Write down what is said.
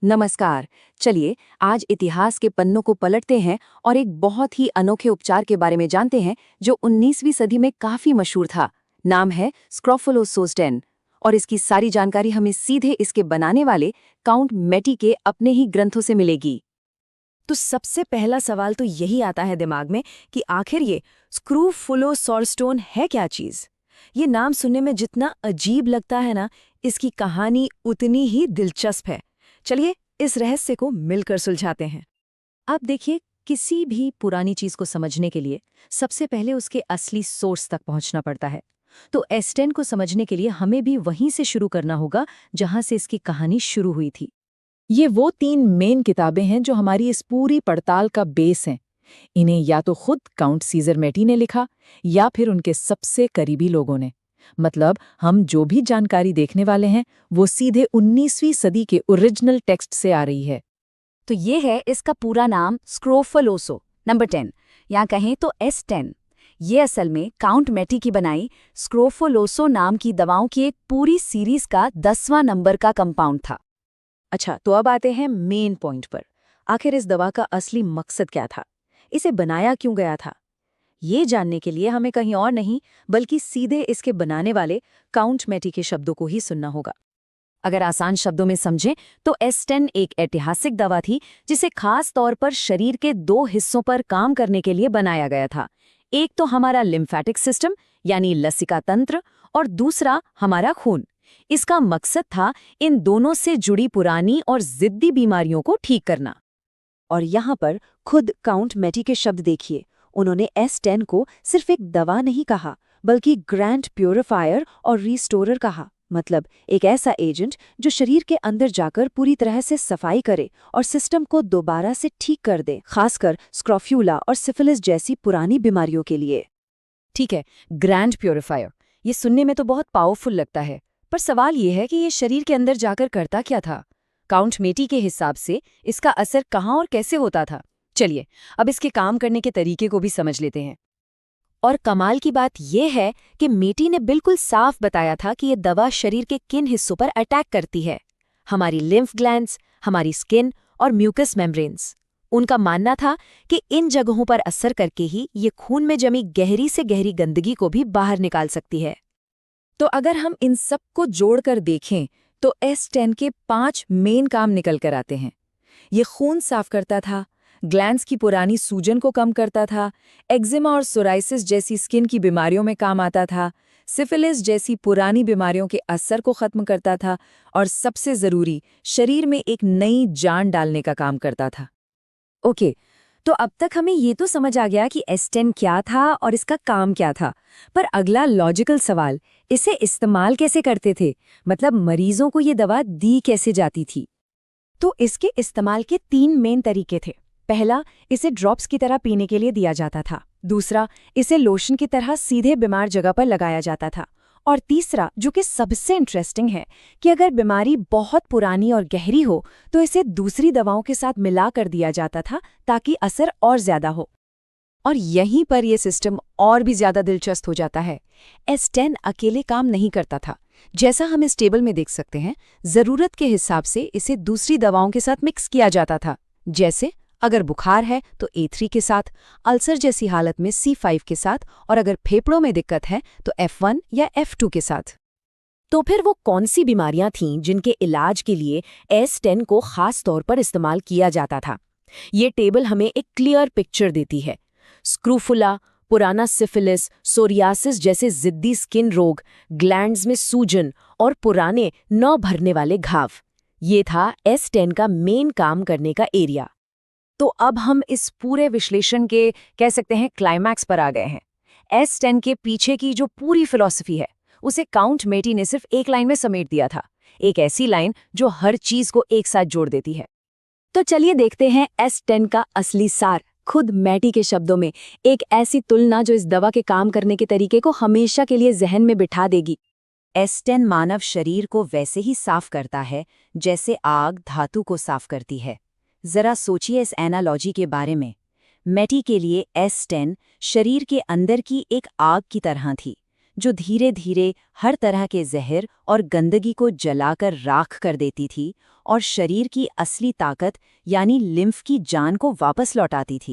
नमस्कार। चलिए आज इतिहास के पन्नों को पलटते हैं और एक बहुत ही अनोखे उपचार के बारे में जानते हैं जो 19वीं सदी में काफी मशहूर था। नाम है स्क्रोफोलोसोस्टेन और इसकी सारी जानकारी हमें सीधे इसके बनाने वाले काउंट मेटी के अपने ही ग्रंथों से मिलेगी। तो सबसे पहला सवाल तो यही आता है दिमाग में कि आखिर ये स्क्रूफुलोसॉरस्टोन है क्या चीज। ये नाम सुनने में जितना अजीब लगता है ना, इसकी कहानी उतनी ही दिलचस्प है। चलिए इस रहस्य को मिलकर सुलझाते हैं। अब देखिए, किसी भी पुरानी चीज को समझने के लिए सबसे पहले उसके असली सोर्स तक पहुंचना पड़ता है। तो एस्टेन को समझने के लिए हमें भी वहीं से शुरू करना होगा जहां से इसकी कहानी शुरू हुई थी। ये वो 3 मेन किताबें हैं जो हमारी इस पूरी पड़ताल का बेस हैं। इन्हें या तो खुद काउंट सीजर मेटी ने लिखा या फिर उनके सबसे करीबी लोगों ने। मतलब हम जो भी जानकारी देखने वाले हैं वो सीधे 19वीं सदी के ओरिजिनल टेक्स्ट से आ रही है। तो ये है इसका पूरा नाम स्क्रोफलोसो नंबर 10 या कहें तो S10। ये असल में काउंट मेटी की बनाई स्क्रोफलोसो नाम की दवाओं की एक पूरी सीरीज का 10वां नंबर का कंपाउंड था। अच्छा, तो अब आते हैं मेन पॉइंट पर। आखिर इस दवा का असली मकसद क्या था? इसे बनाया क्यों गया था? ये जानने के लिए हमें कहीं और नहीं बल्कि सीधे इसके बनाने वाले काउंट मेटी के शब्दों को ही सुनना होगा। अगर आसान शब्दों में समझें तो S10 एक ऐतिहासिक दवा थी जिसे खास तौर पर शरीर के 2 हिस्सों पर काम करने के लिए बनाया गया था। एक तो हमारा लिम्फेटिक सिस्टम यानी लसिका तंत्र और दूसरा हमारा खून। इसका मकसद था इन दोनों से जुड़ी पुरानी और जिद्दी बीमारियों को ठीक करना। और यहाँ पर खुद काउंट मेटी के शब्द देखिए। उन्होंने S10 को सिर्फ एक दवा नहीं कहा बल्कि ग्रैंड प्यूरिफायर और रिस्टोरर कहा। मतलब एक ऐसा एजेंट जो शरीर के अंदर जाकर पूरी तरह से सफाई करे और सिस्टम को दोबारा से ठीक कर दे, खासकर स्क्रोफ्यूला और सिफिलिस जैसी पुरानी बीमारियों के लिए। ठीक है, ग्रैंड प्यूरिफायर, ये सुनने में तो बहुत पावरफुल लगता है, पर सवाल ये है कि ये शरीर के अंदर जाकर करता क्या था। काउंट मेटी के हिसाब से इसका असर कहाँ और कैसे होता था। चलिए अब इसके काम करने के तरीके को भी समझ लेते हैं। और कमाल की बात यह है कि मेटी ने बिल्कुल साफ बताया था कि ये दवा शरीर के किन हिस्सों पर अटैक करती है। हमारी लिम्फ ग्लैंड्स, हमारी स्किन और म्यूकस मेम्ब्रेन्स। उनका मानना था कि इन जगहों पर असर करके ही ये खून में जमी गहरी से गहरी गंदगी को भी बाहर निकाल सकती है। तो अगर हम इन सब को जोड़कर देखें तो S10 के 5 मेन काम निकल कर आते हैं। ये खून साफ करता था, ग्लैंड्स की पुरानी सूजन को कम करता था, एक्जिमा और सोराइसिस जैसी स्किन की बीमारियों में काम आता था, सिफिलिस जैसी पुरानी बीमारियों के असर को खत्म करता था और सबसे जरूरी, शरीर में एक नई जान डालने का काम करता था। ओके, तो अब तक हमें ये तो समझ आ गया कि S10 क्या था और इसका काम क्या था। पर अगला लॉजिकल सवाल, इसे इस्तेमाल कैसे करते थे? मतलब मरीजों को ये दवा दी कैसे जाती थी? तो इसके इस्तेमाल के 3 मेन तरीके थे। पहला, इसे ड्रॉप्स की तरह पीने के लिए दिया जाता था। दूसरा, इसे लोशन की तरह सीधे बीमार जगह पर लगाया जाता था। और तीसरा, जो कि सबसे इंटरेस्टिंग है, कि अगर बीमारी बहुत पुरानी और गहरी हो तो इसे दूसरी दवाओं के साथ मिला कर दिया जाता था ताकि असर और ज्यादा हो। और यहीं पर यह सिस्टम और भी ज्यादा दिलचस्प हो जाता है। S10 अकेले काम नहीं करता था। जैसा हम इस टेबल में देख सकते हैं, जरूरत के हिसाब से इसे दूसरी दवाओं के साथ मिक्स किया जाता था। जैसे अगर बुखार है तो A3 के साथ, अल्सर जैसी हालत में C5 के साथ, और अगर फेफड़ों में दिक्कत है तो F1 या F2 के साथ। तो फिर वो कौन सी बीमारियां थीं जिनके इलाज के लिए S10 को खास तौर पर इस्तेमाल किया जाता था? ये टेबल हमें एक क्लियर पिक्चर देती है। स्क्रूफुला, पुराना सिफिलिस, सोरियासिस जैसे जिद्दी स्किन रोग, ग्लैंड्स में सूजन और पुराने न भरने वाले घाव। ये था S10 का मेन काम करने का एरिया। तो अब हम इस पूरे विश्लेषण के कह सकते हैं क्लाइमैक्स पर आ गए हैं। S10 के पीछे की जो पूरी फिलॉसफी है उसे काउंट मेटी ने सिर्फ एक लाइन में समेट दिया था। एक ऐसी लाइन जो हर चीज को एक साथ जोड़ देती है। तो चलिए देखते हैं S10 का असली सार खुद मेटी के शब्दों में। एक ऐसी तुलना जो इस दवा के काम करने के तरीके को हमेशा के लिए जहन में बिठा देगी। S10 मानव शरीर को वैसे ही साफ करता है जैसे आग धातु को साफ करती है। जरा सोचिए इस एनालॉजी के बारे में। मेटी के लिए S10 शरीर के अंदर की एक आग की तरह थी जो धीरे धीरे हर तरह के जहर और गंदगी को जलाकर राख कर देती थी और शरीर की असली ताकत यानी लिम्फ की जान को वापस लौटाती थी।